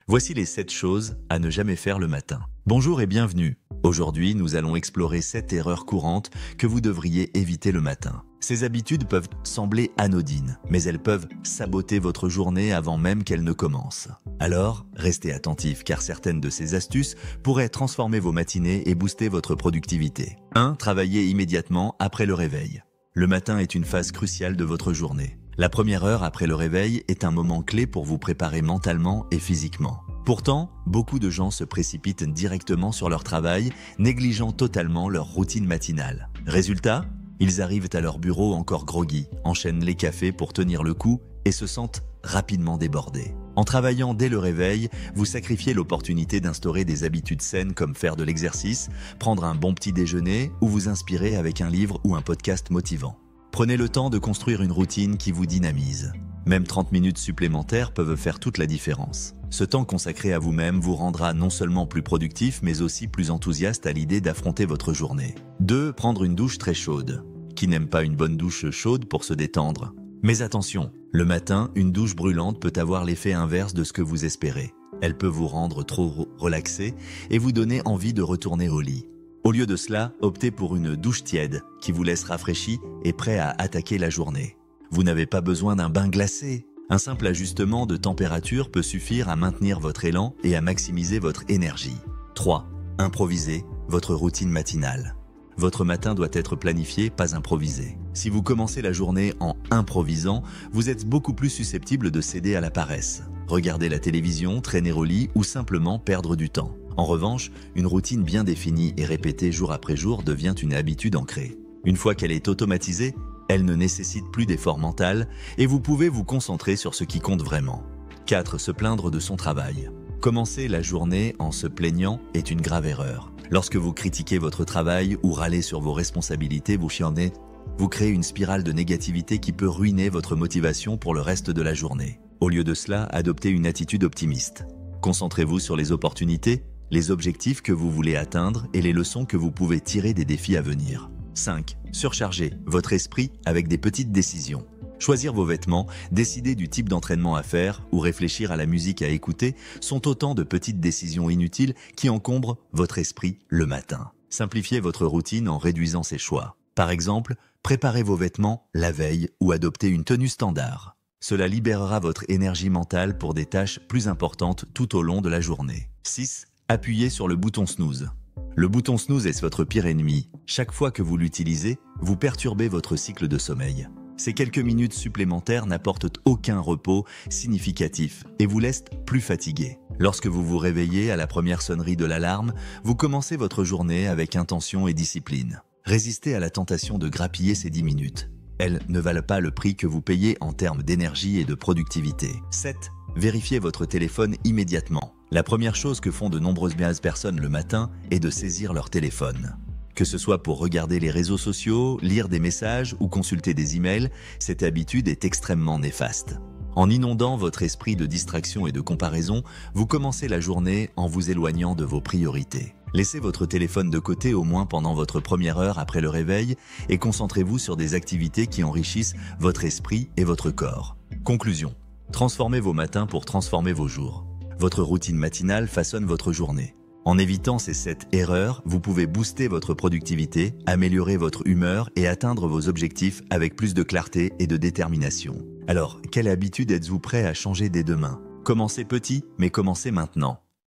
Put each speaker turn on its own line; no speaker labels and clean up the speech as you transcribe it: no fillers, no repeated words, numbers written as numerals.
Voici les 7 choses à ne jamais faire le matin. Bonjour et bienvenue. Aujourd'hui, nous allons explorer 7 erreurs courantes que vous devriez éviter le matin. Ces habitudes peuvent sembler anodines, mais elles peuvent saboter votre journée avant même qu'elle ne commence. Alors, restez attentifs car certaines de ces astuces pourraient transformer vos matinées et booster votre productivité. 1. Travaillez immédiatement après le réveil. Le matin est une phase cruciale de votre journée. La première heure après le réveil est un moment clé pour vous préparer mentalement et physiquement. Pourtant, beaucoup de gens se précipitent directement sur leur travail, négligeant totalement leur routine matinale. Résultat, ils arrivent à leur bureau encore groggy, enchaînent les cafés pour tenir le coup et se sentent rapidement débordés. En travaillant dès le réveil, vous sacrifiez l'opportunité d'instaurer des habitudes saines comme faire de l'exercice, prendre un bon petit déjeuner ou vous inspirer avec un livre ou un podcast motivant. Prenez le temps de construire une routine qui vous dynamise. Même 30 minutes supplémentaires peuvent faire toute la différence. Ce temps consacré à vous-même vous rendra non seulement plus productif, mais aussi plus enthousiaste à l'idée d'affronter votre journée. 2. Prendre une douche très chaude. Qui n'aime pas une bonne douche chaude pour se détendre? Mais attention, le matin, une douche brûlante peut avoir l'effet inverse de ce que vous espérez. Elle peut vous rendre trop relaxé et vous donner envie de retourner au lit. Au lieu de cela, optez pour une douche tiède qui vous laisse rafraîchi et prêt à attaquer la journée. Vous n'avez pas besoin d'un bain glacé. Un simple ajustement de température peut suffire à maintenir votre élan et à maximiser votre énergie. 3. Improvisez votre routine matinale. Votre matin doit être planifié, pas improvisé. Si vous commencez la journée en improvisant, vous êtes beaucoup plus susceptible de céder à la paresse. Regarder la télévision, traîner au lit ou simplement perdre du temps. En revanche, une routine bien définie et répétée jour après jour devient une habitude ancrée. Une fois qu'elle est automatisée, elle ne nécessite plus d'effort mental et vous pouvez vous concentrer sur ce qui compte vraiment. 4. Se plaindre de son travail. Commencer la journée en se plaignant est une grave erreur. Lorsque vous critiquez votre travail ou râlez sur vos responsabilités, vous créez une spirale de négativité qui peut ruiner votre motivation pour le reste de la journée. Au lieu de cela, adoptez une attitude optimiste. Concentrez-vous sur les opportunités, les objectifs que vous voulez atteindre et les leçons que vous pouvez tirer des défis à venir. 5. Surchargez votre esprit avec des petites décisions. Choisir vos vêtements, décider du type d'entraînement à faire ou réfléchir à la musique à écouter sont autant de petites décisions inutiles qui encombrent votre esprit le matin. Simplifiez votre routine en réduisant ces choix. Par exemple, préparez vos vêtements la veille ou adoptez une tenue standard. Cela libérera votre énergie mentale pour des tâches plus importantes tout au long de la journée. 6. Appuyez sur le bouton snooze. Le bouton snooze est votre pire ennemi. Chaque fois que vous l'utilisez, vous perturbez votre cycle de sommeil. Ces quelques minutes supplémentaires n'apportent aucun repos significatif et vous laissent plus fatigué. Lorsque vous vous réveillez à la première sonnerie de l'alarme, vous commencez votre journée avec intention et discipline. Résistez à la tentation de grappiller ces 10 minutes. Elles ne valent pas le prix que vous payez en termes d'énergie et de productivité. 7. Vérifiez votre téléphone immédiatement. La première chose que font de nombreuses personnes le matin est de saisir leur téléphone. Que ce soit pour regarder les réseaux sociaux, lire des messages ou consulter des emails, cette habitude est extrêmement néfaste. En inondant votre esprit de distraction et de comparaison, vous commencez la journée en vous éloignant de vos priorités. Laissez votre téléphone de côté au moins pendant votre première heure après le réveil et concentrez-vous sur des activités qui enrichissent votre esprit et votre corps. Conclusion. Transformez vos matins pour transformer vos jours. Votre routine matinale façonne votre journée. En évitant ces 7 erreurs, vous pouvez booster votre productivité, améliorer votre humeur et atteindre vos objectifs avec plus de clarté et de détermination. Alors, quelle habitude êtes-vous prêt à changer dès demain? Commencez petit, mais commencez maintenant.